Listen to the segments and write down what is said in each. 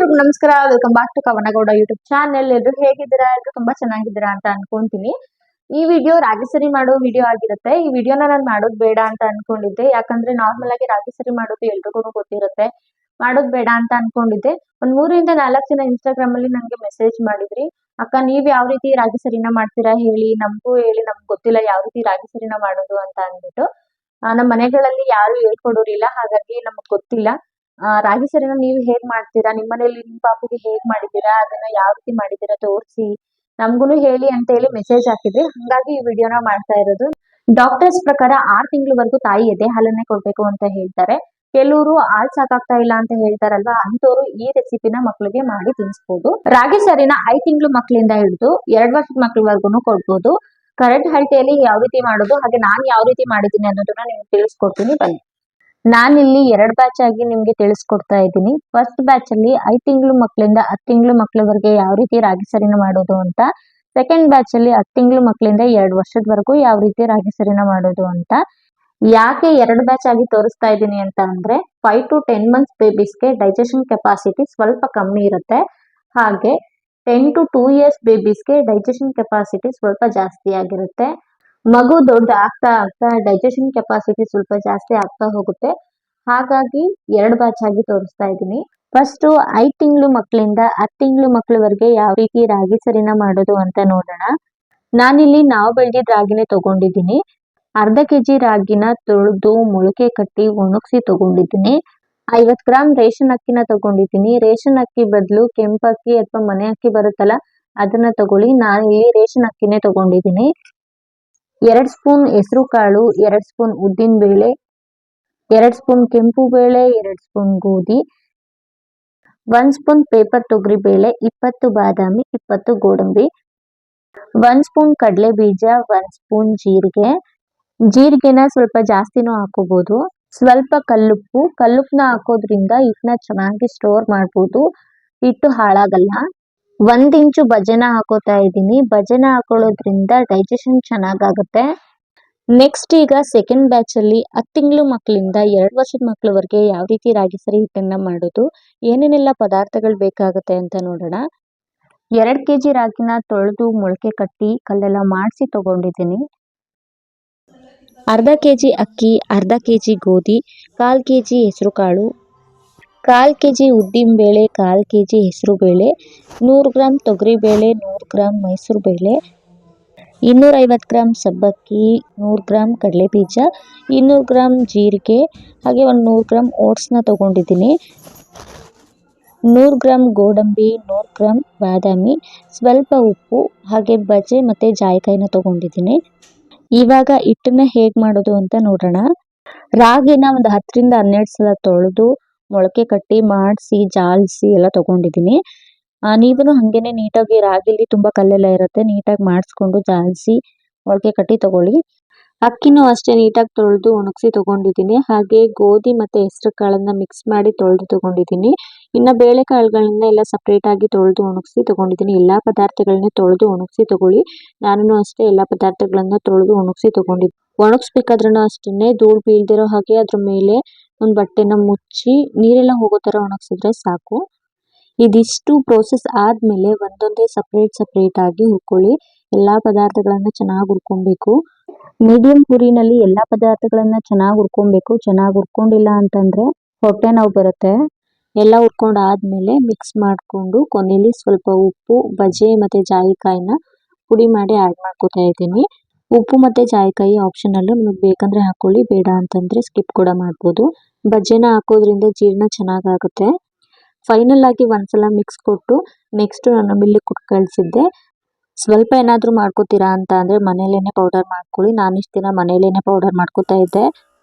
ಎಲ್ರಿಗೂ ನಮಸ್ಕಾರ. Welcome back to Kavana Gowda YouTube channel. ಎಲ್ರು ಹೇಗಿದ್ದೀರಾ? ಎಲ್ರು ತುಂಬಾ ಚೆನ್ನಾಗಿದ್ದೀರಾ ಅಂತ ಅನ್ಕೊಂತೀನಿ. ಈ ವಿಡಿಯೋ ರಾಗಿ ಸರಿ ಮಾಡೋ ವಿಡಿಯೋ ಆಗಿರುತ್ತೆ. ಈ ವಿಡಿಯೋನ ನಾನು ಮಾಡೋದು ಬೇಡ ಅಂತ ಅನ್ಕೊಂಡಿದ್ದೆ, ಯಾಕಂದ್ರೆ ನಾರ್ಮಲ್ ಆಗಿ ರಾಗಿ ಸರಿ ಮಾಡೋದು ಎಲ್ರಿಗೂ ಗೊತ್ತಿರುತ್ತೆ. ಮಾಡೋದು ಬೇಡ ಅಂತ ಅನ್ಕೊಂಡಿದ್ದೆ. ಒಂದ್ 3-4 ಜನ ಇನ್ಸ್ಟಾಗ್ರಾಮ್ ಅಲ್ಲಿ ನಂಗೆ ಮೆಸೇಜ್ ಮಾಡಿದ್ರಿ, ಅಕ್ಕ ನೀವ್ ಯಾವ ರೀತಿ ರಾಗಿ ಸರಿನ ಮಾಡ್ತೀರಾ ಹೇಳಿ, ನಮಗೂ ಹೇಳಿ, ನಮ್ಗೆ ಗೊತ್ತಿಲ್ಲ ಯಾವ ರೀತಿ ರಾಗಿ ಸರಿನ ಮಾಡೋದು ಅಂತ ಅಂದ್ಬಿಟ್ಟು. ನಮ್ಮ ಮನೆಗಳಲ್ಲಿ ಯಾರು ಹೇಳ್ಕೊಡೋರಿಲ್ಲ, ಹಾಗಾಗಿ ನಮಗ್ ಗೊತ್ತಿಲ್ಲ. ರಾಗಿ ಸರಿನ ನೀವು ಹೇಗ್ ಮಾಡ್ತೀರಾ, ನಿಮ್ ಮನೇಲಿ ನಿಮ್ ಪಾಪುಗೆ ಹೇಗ್ ಮಾಡಿದೀರಾ, ಅದನ್ನ ಯಾವ ರೀತಿ ಮಾಡಿದೀರಾ ತೋರಿಸಿ, ನಮ್ಗುನು ಹೇಳಿ ಅಂತ ಹೇಳಿ ಮೆಸೇಜ್ ಹಾಕಿದ್ರಿ. ಹಂಗಾಗಿ ಈ ವಿಡಿಯೋನ ಮಾಡ್ತಾ ಇರೋದು. ಡಾಕ್ಟರ್ಸ್ ಪ್ರಕಾರ 6 ತಿಂಗಳವರೆಗೂ ತಾಯಿ ಎದೆ ಹಾಲನ್ನೇ ಕೊಡ್ಬೇಕು ಅಂತ ಹೇಳ್ತಾರೆ. ಕೆಲವರು ಹಾಲ್ ಸಾಕಾಗ್ತಾ ಇಲ್ಲ ಅಂತ ಹೇಳ್ತಾರಲ್ವಾ, ಅಂತವ್ರು ಈ ರೆಸಿಪಿನ ಮಕ್ಳಿಗೆ ಮಾಡಿ ತಿನ್ಸ್ಬೋದು. ರಾಗಿ ಸರಿನ 5 ತಿಂಗಳು ಮಕ್ಳಿಂದ ಹಿಡಿದು 2 ವರ್ಷದ ಮಕ್ಳವರೆಗೂ ಕೊಡ್ಬೋದು. ಕರೆಕ್ಟ್ ಹಳ್ತಿಯಲ್ಲಿ ಯಾವ ರೀತಿ ಮಾಡೋದು, ಹಾಗೆ ನಾನ್ ಯಾವ ರೀತಿ ಮಾಡಿದ್ದೀನಿ ಅನ್ನೋದನ್ನ ನಿಮ್ಗೆ ತಿಳಿಸ್ಕೊಡ್ತೀನಿ ಬನ್ನಿ. ನಾನಿಲ್ಲಿ 2 ಬ್ಯಾಚ್ ಆಗಿ ನಿಮ್ಗೆ ತಿಳಿಸ್ಕೊಡ್ತಾ ಇದ್ದೀನಿ. ಫಸ್ಟ್ ಬ್ಯಾಚ್ ಅಲ್ಲಿ 5 ತಿಂಗಳು ಮಕ್ಕಳಿಂದ 10 ತಿಂಗಳು ಮಕ್ಕಳವರೆಗೆ ಯಾವ ರೀತಿ ರಾಗಿ ಸರಿನ ಮಾಡೋದು ಅಂತ, ಸೆಕೆಂಡ್ ಬ್ಯಾಚ್ ಅಲ್ಲಿ 10 ತಿಂಗಳು ಮಕ್ಕಳಿಂದ 2 ವರ್ಷದವರೆಗೂ ಯಾವ ರೀತಿ ರಾಗಿ ಸರಿನ ಮಾಡೋದು ಅಂತ. ಯಾಕೆ 2 ಬ್ಯಾಚ್ ಆಗಿ ತೋರಿಸ್ತಾ ಇದ್ದೀನಿ ಅಂತ ಅಂದ್ರೆ, 5 to 10 ಮಂತ್ಸ್ ಬೇಬೀಸ್ಗೆ ಡೈಜೆಷನ್ ಕೆಪಾಸಿಟಿ ಸ್ವಲ್ಪ ಕಮ್ಮಿ ಇರುತ್ತೆ. ಹಾಗೆ 10 to 2 years ಬೇಬೀಸ್ಗೆ ಡೈಜೆಷನ್ ಕೆಪಾಸಿಟಿ ಸ್ವಲ್ಪ ಜಾಸ್ತಿ ಆಗಿರುತ್ತೆ. ಮಗು ದೊಡ್ಡ ಆಗ್ತಾ ಆಗ್ತಾ ಡೈಜೆಷನ್ ಕೆಪಾಸಿಟಿ ಸ್ವಲ್ಪ ಜಾಸ್ತಿ ಆಗ್ತಾ ಹೋಗುತ್ತೆ. ಹಾಗಾಗಿ 2 ಬ್ಯಾಚ್ ಆಗಿ ತೋರಿಸ್ತಾ ಇದ್ದೀನಿ. ಫಸ್ಟ್ 5 ತಿಂಗಳು ಮಕ್ಕಳಿಂದ 10 ತಿಂಗಳು ಮಕ್ಕಳವರೆಗೆ ಯಾವ ರೀತಿ ರಾಗಿ ಸರಿನ ಮಾಡೋದು ಅಂತ ನೋಡೋಣ. ನಾನಿಲ್ಲಿ ನಾವು ಬೆಳೆದಿದ್ದ ರಾಗಿನೇ ತಗೊಂಡಿದ್ದೀನಿ. ಅರ್ಧ ಕೆಜಿ ರಾಗಿನ ತೊಳೆದು ಮೊಳಕೆ ಕಟ್ಟಿ ಒಣಗಿಸಿ ತಗೊಂಡಿದ್ದೀನಿ. 50 ಗ್ರಾಮ್ ರೇಷನ್ ಅಕ್ಕಿನ ತಗೊಂಡಿದ್ದೀನಿ. ರೇಷನ್ ಅಕ್ಕಿ ಬದಲು ಕೆಂಪಕ್ಕಿ ಅಥವಾ ಮನೆ ಅಕ್ಕಿ ಬರುತ್ತಲ್ಲ, ಅದನ್ನ ತಗೊಳ್ಳಿ. ನಾನು ಇಲ್ಲಿ ರೇಷನ್ ಅಕ್ಕಿನೇ ತಗೊಂಡಿದ್ದೀನಿ. 2 ಸ್ಪೂನ್ ಹೆಸರು ಕಾಳು, 2 ಸ್ಪೂನ್ ಉದ್ದಿನ ಬೇಳೆ, 2 ಸ್ಪೂನ್ ಕೆಂಪು ಬೇಳೆ, 2 ಸ್ಪೂನ್ ಗೋಧಿ, 1 ಸ್ಪೂನ್ ಪೇಪರ್ ತೊಗರಿ ಬೇಳೆ, 20 ಬಾದಾಮಿ, 20 ಗೋಡಂಬಿ, 1 ಸ್ಪೂನ್ ಕಡಲೆ ಬೀಜ, 1 ಸ್ಪೂನ್ ಜೀರಿಗೆ. ಜೀರಿಗೆನ ಸ್ವಲ್ಪ ಜಾಸ್ತಿನೂ ಹಾಕೋಬಹುದು. ಸ್ವಲ್ಪ ಕಲ್ಲುಪ್ಪನ ಹಾಕೋದ್ರಿಂದ ಹಿಟ್ಟನ್ನ ಚೆನ್ನಾಗಿ ಸ್ಟೋರ್ ಮಾಡ್ಬೋದು, ಹಿಟ್ಟು ಹಾಳಾಗಲ್ಲ. 1 ಇಂಚು ಭಜನ ಹಾಕೋತಾ ಇದ್ದೀನಿ. ಭಜನ ಹಾಕೊಳ್ಳೋದ್ರಿಂದ ಡೈಜೆಷನ್ ಚೆನ್ನಾಗಾಗುತ್ತೆ. ನೆಕ್ಸ್ಟ್ ಈಗ ಸೆಕೆಂಡ್ ಬ್ಯಾಚ್ ಅಲ್ಲಿ 10 ತಿಂಗಳು ಮಕ್ಕಳಿಂದ 2 ವರ್ಷದ ಮಕ್ಕಳವರೆಗೆ ಯಾವ ರೀತಿ ರಾಗಿ ಸರಿ ಹಿಟ್ಟನ್ನ ಮಾಡೋದು, ಏನೇನೆಲ್ಲ ಪದಾರ್ಥಗಳು ಬೇಕಾಗುತ್ತೆ ಅಂತ ನೋಡೋಣ. 2 ಕೆಜಿ ರಾಗಿನ ತೊಳೆದು ಮೊಳಕೆ ಕಟ್ಟಿ ಕಲ್ಲೆಲ್ಲ ಮಾಡಿಸಿ ತಗೊಂಡಿದ್ದೀನಿ. ಅರ್ಧ ಕೆಜಿ ಅಕ್ಕಿ, ಅರ್ಧ ಕೆಜಿ ಗೋಧಿ, 1/4 ಕೆಜಿ ಹೆಸರು ಕಾಳು, 1/4 ಕೆಜಿ ಉದ್ದಿನ ಬೇಳೆ, 1/4 ಕೆಜಿ ಹೆಸರು ಬೇಳೆ, 100 ಗ್ರಾಮ್ ತೊಗರಿ ಬೇಳೆ, 100 ಗ್ರಾಮ್ ಮೈಸೂರು ಬೇಳೆ, 250 ಗ್ರಾಮ್ ಸಬ್ಬಕ್ಕಿ, 100 ಗ್ರಾಮ್ ಕಡಲೆ ಬೀಜ, 200 ಗ್ರಾಮ್ ಜೀರಿಗೆ, ಹಾಗೆ ಒಂದು 100 ಗ್ರಾಮ್ ಓಟ್ಸ್ನ ತಗೊಂಡಿದ್ದೀನಿ. 100 ಗ್ರಾಮ್ ಗೋಡಂಬಿ, 100 ಗ್ರಾಮ್ ಬಾದಾಮಿ, ಸ್ವಲ್ಪ ಉಪ್ಪು, ಹಾಗೆ ಬಜೆ ಮತ್ತೆ ಜಾಯಿಕಾಯಿನ ತಗೊಂಡಿದ್ದೀನಿ. ಇವಾಗ ಹಿಟ್ಟನ್ನ ಹೇಗ್ ಮಾಡೋದು ಅಂತ ನೋಡೋಣ. ರಾಗಿನ ಒಂದು 10ರಿಂದ 12 ಸಲ ತೊಳೆದು ಮೊಳಕೆ ಕಟ್ಟಿ ಮಾಡಿಸಿ ಜಾಲಿಸಿ ಎಲ್ಲ ತಗೊಂಡಿದ್ದೀನಿ. ನೀವೂ ಹಂಗೇನೆ ನೀಟಾಗಿ, ರಾಗಿಲಿ ತುಂಬಾ ಕಲ್ಲೆಲ್ಲ ಇರುತ್ತೆ, ನೀಟಾಗಿ ಮಾಡಿಸ್ಕೊಂಡು ಜಾಲಿಸಿ ಮೊಳಕೆ ಕಟ್ಟಿ ತಗೊಳ್ಳಿ. ಅಕ್ಕಿನೂ ಅಷ್ಟೇ ನೀಟಾಗಿ ತೊಳೆದು ಒಣಗಿಸಿ ತಗೊಂಡಿದ್ದೀನಿ. ಹಾಗೆ ಗೋಧಿ ಮತ್ತೆ ಹೆಸರು ಕಾಳನ್ನ ಮಿಕ್ಸ್ ಮಾಡಿ ತೊಳೆದು ತಗೊಂಡಿದ್ದೀನಿ. ಇನ್ನು ಬೇಳೆಕಾಳುಗಳನ್ನ ಎಲ್ಲ ಸಪ್ರೇಟ್ ಆಗಿ ತೊಳೆದು ಒಣಗಿಸಿ ತಗೊಂಡಿದ್ದೀನಿ. ಎಲ್ಲಾ ಪದಾರ್ಥಗಳನ್ನ ತೊಳೆದು ಒಣಗಿಸಿ ತಗೊಳ್ಳಿ. ನಾನು ಅಷ್ಟೇ ಎಲ್ಲಾ ಪದಾರ್ಥಗಳನ್ನ ತೊಳೆದು ಒಣಗಿಸಿ ತಗೊಂಡಿದ್ದೀನಿ. ಒಣಗಿಸ್ಬೇಕಾದ್ರೂ ಅಷ್ಟೇನೆ ಧೂಳು ಬೀಳ್ದಿರೋ ಹಾಗೆ ಅದ್ರ ಮೇಲೆ ಒಂದು ಬಟ್ಟೆನ ಮುಚ್ಚಿ ನೀರೆಲ್ಲ ಹೋಗೋ ತರ ಒಣಗಿಸಿದ್ರೆ ಸಾಕು. ಇದಿಷ್ಟು ಪ್ರೋಸೆಸ್ ಆದ್ಮೇಲೆ ಒಂದೊಂದೇ ಸಪ್ರೇಟ್ ಆಗಿ ಹುರ್ಕೊಳ್ಳಿ. ಎಲ್ಲಾ ಪದಾರ್ಥಗಳನ್ನ ಚೆನ್ನಾಗಿ ಹುರ್ಕೊಬೇಕು. ಮೀಡಿಯಂ ಹುರಿನಲ್ಲಿ ಎಲ್ಲಾ ಪದಾರ್ಥಗಳನ್ನ ಚೆನ್ನಾಗಿ ಹುರ್ಕೊಬೇಕು. ಚೆನ್ನಾಗಿ ಹುರ್ಕೊಂಡಿಲ್ಲ ಅಂತಂದ್ರೆ ಹೊಟ್ಟೆ ನೋವು ಬರುತ್ತೆ. ಎಲ್ಲ ಹುರ್ಕೊಂಡ್ ಆದ್ಮೇಲೆ ಮಿಕ್ಸ್ ಮಾಡ್ಕೊಂಡು ಕೊನೆಯಲ್ಲಿ ಸ್ವಲ್ಪ ಉಪ್ಪು, ಬಜೆ ಮತ್ತೆ ಜಾಯಿಕಾಯಿನ ಪುಡಿ ಮಾಡಿ ಆಡ್ ಮಾಡ್ಕೊತಾ ಇದ್ದೀನಿ. ಉಪ್ಪು ಮತ್ತೆ ಜಾಯಿಕಾಯಿ ಆಪ್ಷನಲ್, ನಿಮಗೆ ಬೇಕಂದ್ರೆ ಹಾಕೊಳ್ಳಿ, ಬೇಡ ಅಂತಂದ್ರೆ ಸ್ಕಿಪ್ ಕೂಡ ಮಾಡ್ಬೋದು. ಬಜ್ಜೆನ ಹಾಕೋದ್ರಿಂದ ಜೀರ್ಣ ಚೆನ್ನಾಗಾಗುತ್ತೆ. ಫೈನಲ್ ಆಗಿ ಒಂದ್ಸಲ ಮಿಕ್ಸ್ ಕೊಟ್ಟು ನೆಕ್ಸ್ಟ್ ನಾನು ಮಿಲ್ಲಿಗೆ ಕೊಟ್ಟು ಕಳಿಸಿದ್ದೆ. ಸ್ವಲ್ಪ ಏನಾದ್ರೂ ಮಾಡ್ಕೋತೀರಾ ಅಂತ ಅಂದ್ರೆ ಮನೇಲೇನೆ ಪೌಡರ್ ಮಾಡ್ಕೊಳ್ಳಿ. ನಾನು ಇಷ್ಟು ದಿನ ಮನೇಲೇನೆ ಪೌಡರ್ ಮಾಡ್ಕೋತಾ ಇದ್ದೆ.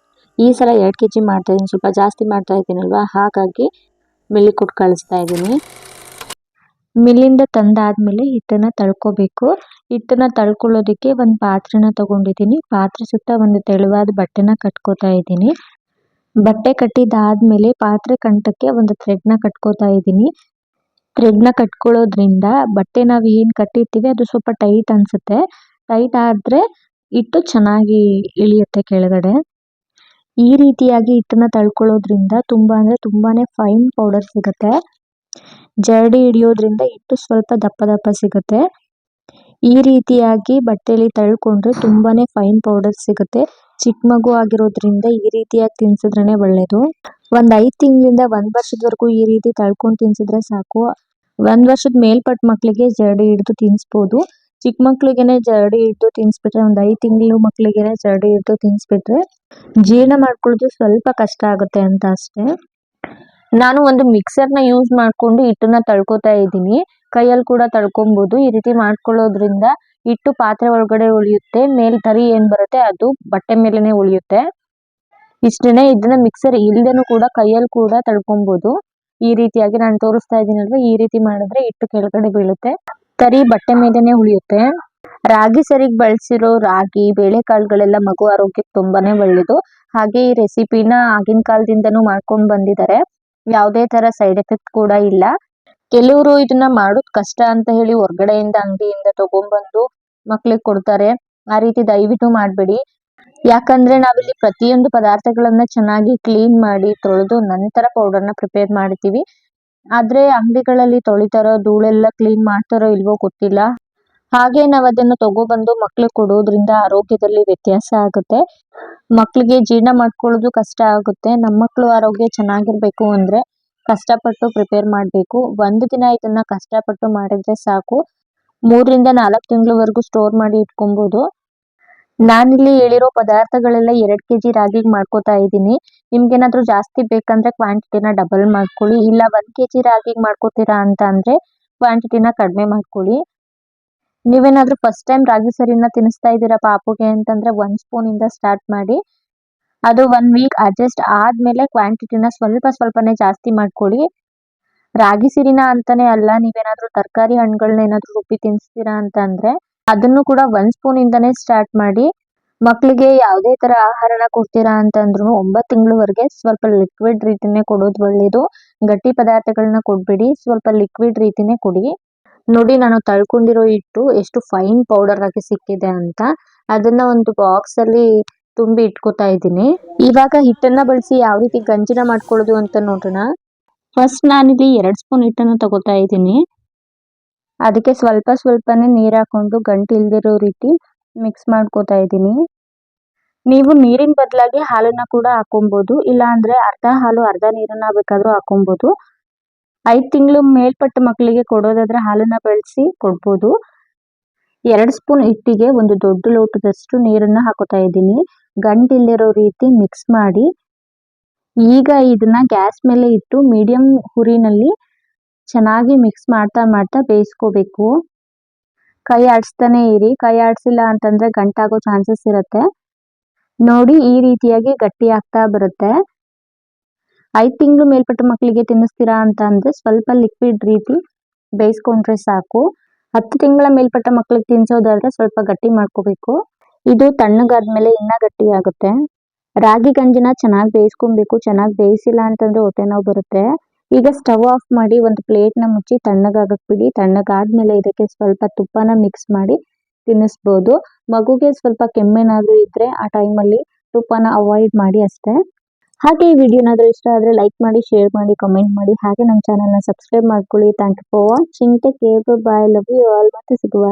ಈ ಸಲ 2 ಕೆಜಿ ಮಾಡ್ತಾ ಇದ್ದೀನಿ, ಸ್ವಲ್ಪ ಜಾಸ್ತಿ ಮಾಡ್ತಾ ಇದ್ದೀನಲ್ವಾ, ಹಾಗಾಗಿ ಮಿಲ್ಲಿಗೆ ಕೊಟ್ಟು ಕಳಿಸ್ತಾ ಇದ್ದೀನಿ. ಮಿಲ್ಲಿಂದ ತಂದಾದ್ಮೇಲೆ ಹಿಟ್ಟನ್ನ ತಳ್ಕೋಬೇಕು. ಹಿಟ್ಟನ್ನ ತಳ್ಕೊಳ್ಳೋದಕ್ಕೆ ಒಂದು ಪಾತ್ರೆನ ತಗೊಂಡಿದ್ದೀನಿ. ಪಾತ್ರೆ ಸುತ್ತ ಒಂದು ತೆಳುವಾದ ಬಟ್ಟೆನ ಕಟ್ಕೋತಾ ಇದ್ದೀನಿ. ಬಟ್ಟೆ ಕಟ್ಟಿದಾದ್ಮೇಲೆ ಪಾತ್ರೆ ಕಂಠಕ್ಕೆ ಒಂದು ಥ್ರೆಡ್ನ ಕಟ್ಕೋತಾ ಇದ್ದೀನಿ. ಥ್ರೆಡ್ನ ಕಟ್ಕೊಳ್ಳೋದ್ರಿಂದ ಬಟ್ಟೆ ನಾವು ಏನ್ ಕಟ್ಟಿರ್ತೀವಿ ಅದು ಸ್ವಲ್ಪ ಟೈಟ್ ಅನ್ಸುತ್ತೆ. ಟೈಟ್ ಆದ್ರೆ ಹಿಟ್ಟು ಚೆನ್ನಾಗಿ ಇಳಿಯುತ್ತೆ ಕೆಳಗಡೆ. ಈ ರೀತಿಯಾಗಿ ಹಿಟ್ಟನ್ನ ತಳ್ಕೊಳ್ಳೋದ್ರಿಂದ ತುಂಬಾ ಅಂದ್ರೆ ತುಂಬಾನೇ ಫೈನ್ ಪೌಡರ್ ಸಿಗುತ್ತೆ. ಜರಡಿ ಹಿಡಿಯೋದ್ರಿಂದ ಹಿಟ್ಟು ಸ್ವಲ್ಪ ದಪ್ಪ ದಪ್ಪ ಸಿಗುತ್ತೆ. ಈ ರೀತಿಯಾಗಿ ಬಟ್ಟೆಯಲ್ಲಿ ತಳ್ಕೊಂಡ್ರೆ ತುಂಬಾನೇ ಫೈನ್ ಪೌಡರ್ ಸಿಗುತ್ತೆ. ಚಿಕ್ಕ ಮಗು ಆಗಿರೋದ್ರಿಂದ ಈ ರೀತಿಯಾಗಿ ತಿನ್ಸಿದ್ರೇನೆ ಒಳ್ಳೇದು. ಒಂದ್ 5 ತಿಂಗಳಿಂದ 1 ವರ್ಷದವರೆಗೂ ಈ ರೀತಿ ತಳ್ಕೊಂಡ್ ತಿನ್ಸಿದ್ರೆ ಸಾಕು. 1 ವರ್ಷದ ಮೇಲ್ಪಟ್ಟ ಮಕ್ಳಿಗೆ ಜರಡಿ ಹಿಡಿದು ತಿನ್ಸ್ಬೋದು. ಚಿಕ್ಕ ಮಕ್ಳಿಗೆನೆ ಜರಡಿ ಹಿಡಿದು ತಿನ್ಸ್ಬಿಟ್ರೆ, ಒಂದ್ 5 ತಿಂಗಳು ಮಕ್ಳಿಗೆನೆ ಜರಡಿ ಹಿಡಿದು ತಿನ್ಸ್ಬಿಟ್ರೆ ಜೀರ್ಣ ಮಾಡ್ಕೊಳ್ಳೋದು ಸ್ವಲ್ಪ ಕಷ್ಟ ಆಗುತ್ತೆ ಅಂತ ಅಷ್ಟೇ. ನಾನು ಒಂದು ಮಿಕ್ಸರ್ ನ ಯೂಸ್ ಮಾಡ್ಕೊಂಡು ಹಿಟ್ಟನ್ನ ತಳ್ಕೊತಾ ಇದ್ದೀನಿ. ಕೈಯಲ್ಲಿ ಕೂಡ ತಳ್ಕೊಬಹುದು. ಈ ರೀತಿ ಮಾಡ್ಕೊಳ್ಳೋದ್ರಿಂದ ಹಿಟ್ಟು ಪಾತ್ರೆ ಒಳಗಡೆ ಉಳಿಯುತ್ತೆ, ಮೇಲ್ ತರಿ ಏನ್ ಬರುತ್ತೆ ಅದು ಬಟ್ಟೆ ಮೇಲೆನೆ ಉಳಿಯುತ್ತೆ. ಇಷ್ಟೇನೆ. ಇದನ್ನ ಮಿಕ್ಸರ್ ಇಲ್ದೇನು ಕೂಡ ಕೈಯಲ್ಲಿ ಕೂಡ ತಳ್ಕೊಬಹುದು. ಈ ರೀತಿಯಾಗಿ ನಾನು ತೋರಿಸ್ತಾ ಇದ್ದೀನಲ್ವಾ, ಈ ರೀತಿ ಮಾಡಿದ್ರೆ ಹಿಟ್ಟು ಕೆಳಗಡೆ ಬೀಳುತ್ತೆ, ತರಿ ಬಟ್ಟೆ ಮೇಲೆನೆ ಉಳಿಯುತ್ತೆ. ರಾಗಿ ಸರಿಗೆ ಬಳಸಿರೋ ರಾಗಿ ಬೇಳೆಕಾಳುಗಳೆಲ್ಲ ಮಗು ಆರೋಗ್ಯಕ್ಕೆ ತುಂಬಾನೇ ಒಳ್ಳೇದು. ಹಾಗೆ ಈ ರೆಸಿಪಿನ ಆಗಿನ ಕಾಲದಿಂದನೂ ಮಾಡ್ಕೊಂಡು ಬಂದಿದ್ದಾರೆ. ಯಾವುದೇ ತರ ಸೈಡ್ ಎಫೆಕ್ಟ್ ಕೂಡ ಇಲ್ಲ. ಕೆಲವರು ಇದನ್ನ ಮಾಡೋದ್ ಕಷ್ಟ ಅಂತ ಹೇಳಿ ಹೊರಗಡೆಯಿಂದ ಅಂಗಡಿಯಿಂದ ತಗೊಂಡ್ಬಂದು ಮಕ್ಳಿಗೆ ಕೊಡ್ತಾರೆ. ಆ ರೀತಿ ದಯವಿಟ್ಟು ಮಾಡ್ಬೇಡಿ. ಯಾಕಂದ್ರೆ ನಾವಿಲ್ಲಿ ಪ್ರತಿಯೊಂದು ಪದಾರ್ಥಗಳನ್ನ ಚೆನ್ನಾಗಿ ಕ್ಲೀನ್ ಮಾಡಿ ತೊಳೆದು ನಂತರ ಪೌಡರ್ನ ಪ್ರಿಪೇರ್ ಮಾಡ್ತೀವಿ. ಆದ್ರೆ ಅಂಗಡಿಗಳಲ್ಲಿ ತೊಳಿತಾರೋ ಧೂಳೆಲ್ಲ ಕ್ಲೀನ್ ಮಾಡ್ತಾರೋ ಇಲ್ವೋ ಗೊತ್ತಿಲ್ಲ. ಹಾಗೆ ನಾವ್ ಅದನ್ನ ತಗೊಬಂದು ಮಕ್ಳಿಗೆ ಕೊಡೋದ್ರಿಂದ ಆರೋಗ್ಯದಲ್ಲಿ ವ್ಯತ್ಯಾಸ ಆಗುತ್ತೆ. ಮಕ್ಳಿಗೆ ಜೀರ್ಣ ಮಾಡ್ಕೊಳ್ಳೋದು ಕಷ್ಟ ಆಗುತ್ತೆ. ನಮ್ಮ ಮಕ್ಳು ಆರೋಗ್ಯ ಚೆನ್ನಾಗಿರ್ಬೇಕು ಅಂದ್ರೆ ಕಷ್ಟಪಟ್ಟು ಪ್ರಿಪೇರ್ ಮಾಡ್ಬೇಕು. ಒಂದು ದಿನ ಇದನ್ನ ಕಷ್ಟಪಟ್ಟು ಮಾಡಿದ್ರೆ ಸಾಕು, 3 ರಿಂದ 4 ತಿಂಗಳವರೆಗೂ ಸ್ಟೋರ್ ಮಾಡಿ ಇಟ್ಕೊಬಹುದು. ನಾನಿಲ್ಲಿ ಹೇಳಿರೋ ಪದಾರ್ಥಗಳೆಲ್ಲ 2 kg ರಾಗಿಗೆ ಮಾಡ್ಕೋತಾ ಇದ್ದೀನಿ. ನಿಮ್ಗೇನಾದ್ರೂ ಜಾಸ್ತಿ ಬೇಕಂದ್ರೆ ಕ್ವಾಂಟಿಟಿನ ಡಬಲ್ ಮಾಡ್ಕೊಳ್ಳಿ. ಇಲ್ಲ 1 kg ರಾಗಿಗೆ ಮಾಡ್ಕೋತೀರಾ ಅಂತ ಅಂದ್ರೆ ಕ್ವಾಂಟಿಟಿನ ಕಡಿಮೆ ಮಾಡ್ಕೊಳ್ಳಿ. ನೀವೇನಾದ್ರೂ ಫಸ್ಟ್ ಟೈಮ್ ರಾಗಿ ಸರಿನ ತಿನ್ನಿಸ್ತಾ ಇದ್ದೀರಾ ಪಾಪುಗೆ ಅಂತಂದ್ರೆ 1 ಸ್ಪೂನ್ ಇಂದ ಸ್ಟಾರ್ಟ್ ಮಾಡಿ. ಅದು 1 ವೀಕ್ ಅಡ್ಜಸ್ಟ್ ಆದ್ಮೇಲೆ ಕ್ವಾಂಟಿಟಿನ ಸ್ವಲ್ಪನೇ ಜಾಸ್ತಿ ಮಾಡ್ಕೊಳ್ಳಿ. ರಾಗಿ ಸಿರಿನ ಅಂತಾನೆ ಅಲ್ಲ, ನೀವೇನಾದ್ರೂ ತರಕಾರಿ ಹಣ್ಣುಗಳನ್ನ ಏನಾದ್ರೂ ರುಬ್ಬಿ ತಿನ್ನಿಸ್ತೀರಾ ಅಂತ ಅಂದ್ರೆ ಅದನ್ನು ಕೂಡ 1 ಸ್ಪೂನ್ ಇಂದಾನೆ ಸ್ಟಾರ್ಟ್ ಮಾಡಿ. ಮಕ್ಳಿಗೆ ಯಾವುದೇ ತರ ಆಹಾರನ ಕೊಡ್ತೀರಾ ಅಂತಂದ್ರು 9 ತಿಂಗಳವರೆಗೆ ಸ್ವಲ್ಪ ಲಿಕ್ವಿಡ್ ರೀತಿನೇ ಕೊಡೋದು ಒಳ್ಳೇದು. ಗಟ್ಟಿ ಪದಾರ್ಥಗಳನ್ನ ಕೊಡ್ಬೇಡಿ, ಸ್ವಲ್ಪ ಲಿಕ್ವಿಡ್ ರೀತಿನೇ ಕೊಡಿ. ನೋಡಿ, ನಾನು ತಳ್ಕೊಂಡಿರೋ ಹಿಟ್ಟು ಎಷ್ಟು ಫೈನ್ ಪೌಡರ್ ಆಗಿ ಸಿಕ್ಕಿದೆ ಅಂತ. ಅದನ್ನ ಒಂದು ಬಾಕ್ಸ್ ಅಲ್ಲಿ ತುಂಬಿ ಇಟ್ಕೋತಾ ಇದ್ದೀನಿ. ಇವಾಗ ಹಿಟ್ಟನ್ನ ಬಳಸಿ ಯಾವ ರೀತಿ ಗಂಜಿನ ಮಾಡ್ಕೊಳ್ಳೋದು ಅಂತ ನೋಡೋಣ. ಫಸ್ಟ್ ನಾನಿಲ್ಲಿ 2 ಸ್ಪೂನ್ ಹಿಟ್ಟನ್ನು ತಗೋತಾ ಇದ್ದೀನಿ. ಅದಕ್ಕೆ ಸ್ವಲ್ಪನೇ ನೀರ್ ಹಾಕೊಂಡು ಗಂಟು ಇಲ್ದಿರೋ ರೀತಿ ಮಿಕ್ಸ್ ಮಾಡ್ಕೋತಾ ಇದ್ದೀನಿ. ನೀವು ನೀರಿನ ಬದಲಾಗಿ ಹಾಲನ್ನ ಕೂಡ ಹಾಕೊಬಹುದು. ಇಲ್ಲ ಅಂದ್ರೆ ಅರ್ಧ ಹಾಲು ಅರ್ಧ ನೀರನ್ನ ಬೇಕಾದ್ರೂ ಹಾಕೊಬಹುದು. 5 ತಿಂಗಳು ಮೇಲ್ಪಟ್ಟ ಮಕ್ಕಳಿಗೆ ಕೊಡೋದಾದ್ರೆ ಹಾಲನ್ನ ಬಳಸಿ ಕೊಡ್ಬೋದು. 2 ಸ್ಪೂನ್ ಹಿಟ್ಟಿಗೆ ಒಂದು ದೊಡ್ಡ ಲೋಟದಷ್ಟು ನೀರನ್ನ ಹಾಕೋತಾ ಇದ್ದೀನಿ. ಗಂಟು ಇಲ್ದಿರೋ ರೀತಿ ಮಿಕ್ಸ್ ಮಾಡಿ. ಈಗ ಇದನ್ನ ಗ್ಯಾಸ್ ಮೇಲೆ ಇಟ್ಟು ಮೀಡಿಯಂ ಹುರಿನಲ್ಲಿ ಚೆನ್ನಾಗಿ ಮಿಕ್ಸ್ ಮಾಡ್ತಾ ಬೇಯಿಸ್ಕೋಬೇಕು. ಕೈ ಆಡಿಸ್ತಾನೆ ಇರಿ. ಕೈ ಆಡಿಸಿಲ್ಲ ಅಂತಂದ್ರೆ ಗಂಟಾಗೋ ಚಾನ್ಸಸ್ ಇರುತ್ತೆ. ನೋಡಿ, ಈ ರೀತಿಯಾಗಿ ಗಟ್ಟಿ ಆಗ್ತಾ ಬರುತ್ತೆ. 5 ತಿಂಗಳು ಮೇಲ್ಪಟ್ಟ ಮಕ್ಕಳಿಗೆ ತಿನ್ನಿಸ್ತೀರಾ ಅಂತ ಅಂದ್ರೆ ಸ್ವಲ್ಪ ಲಿಕ್ವಿಡ್ ರೀತಿ ಬೇಯಿಸ್ಕೊಂಡ್ರೆ ಸಾಕು. 10 ತಿಂಗಳ ಮೇಲ್ಪಟ್ಟ ಮಕ್ಕಳಿಗೆ ತಿನ್ಸೋದಾದ್ರೆ ಸ್ವಲ್ಪ ಗಟ್ಟಿ ಮಾಡ್ಕೋಬೇಕು. ಇದು ತಣ್ಣಗಾದ್ಮೇಲೆ ಇನ್ನ ಗಟ್ಟಿ ಆಗುತ್ತೆ. ರಾಗಿ ಗಂಜಿನ ಚೆನ್ನಾಗಿ ಬೇಯಿಸ್ಕೊಬೇಕು. ಚೆನ್ನಾಗಿ ಬೇಯಿಸಿಲ್ಲ ಅಂತಂದ್ರೆ ಹೊಟ್ಟೆ ನೋವು ಬರುತ್ತೆ. ಈಗ ಸ್ಟವ್ ಆಫ್ ಮಾಡಿ ಒಂದು ಪ್ಲೇಟ್ ನ ಮುಚ್ಚಿ ತಣ್ಣಗಾಗಕ್ ಬಿಡಿ. ತಣ್ಣಗಾದ್ಮೇಲೆ ಇದಕ್ಕೆ ಸ್ವಲ್ಪ ತುಪ್ಪನ ಮಿಕ್ಸ್ ಮಾಡಿ ತಿನ್ನಿಸ್ಬೋದು. ಮಗುಗೆ ಸ್ವಲ್ಪ ಕೆಮ್ಮೇನಾದ್ರೂ ಇದ್ರೆ ಆ ಟೈಮಲ್ಲಿ ತುಪ್ಪನ ಅವಾಯ್ಡ್ ಮಾಡಿ ಅಷ್ಟೇ. ಹಾಗೆ ಈ ವಿಡಿಯೋ ಏನಾದ್ರೂ ಇಷ್ಟ ಆದ್ರೆ ಲೈಕ್ ಮಾಡಿ, ಶೇರ್ ಮಾಡಿ, ಕಮೆಂಟ್ ಮಾಡಿ. ಹಾಗೆ ನಮ್ಮ ಚಾನೆಲ್ ನ ಸಬ್ಸ್ಕ್ರೈಬ್ ಮಾಡ್ಕೊಳ್ಳಿ. Thank you for watching. Take care, bye, love you all. ಮತ್ತೆ ಸಿಗುವ.